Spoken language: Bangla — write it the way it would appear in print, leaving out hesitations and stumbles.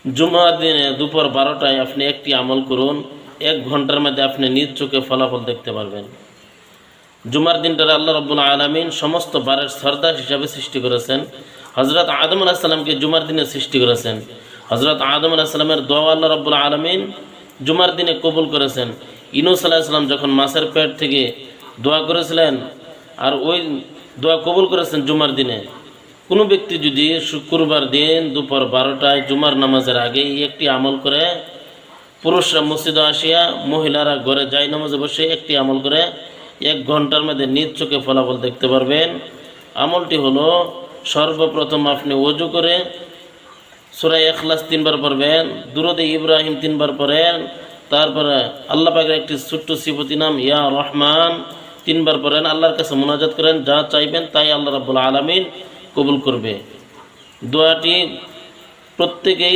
জুমার দিনে দুপুর 12টায় আপনি একটি আমল করুন, 1 ঘন্টার মধ্যে আপনি নিজ চোখে ফলাফল দেখতে পারবেন। জুমার দিনটারে আল্লাহ রাব্বুল আলামিন সমস্ত বারের সর্দার হিসাবে সৃষ্টি করেছেন। হযরত আদম আলাইহিস সালামকে জুমার দিনে সৃষ্টি করেছেন। হযরত আদম আলাইহিস সালামের দোয়া আল্লাহ রাব্বুল আলামিন জুমার দিনে কবুল করেছেন। ইউনূস আলাইহিস সালাম যখন মাছের পেট থেকে দোয়া করেছিলেন, আর ওই দোয়া কবুল করেছেন জুমার দিনে। কোনো ব্যক্তি যদি শুক্রবার দিন দুপুর 12টায় জুমার নামাজের আগে একটি আমল করে, পুরুষরা মসজিদে আসিয়া মহিলারা ঘরে যাই নামাজে বসে একটি আমল করে 1 ঘন্টার মধ্যে নিজ চোখে ফলাফল দেখতে পারবেন। আমলটি হলো, সর্বপ্রথম আপনি ওযু করে সূরা ইখলাস 3 বার পড়বেন, দুরূদে ইব্রাহিম 3 বার পড়েন, তারপরে আল্লাহ পাকের একটি ছোট্ট সিফতি নাম ইয়া রহমান 3 বার পড়েন, আল্লাহর কাছে মুনাজাত করেন, যা চাইবেন তাই আল্লাহ রাব্বুল আলামিন কবুল করবে। দোয়াটি প্রত্যেকেই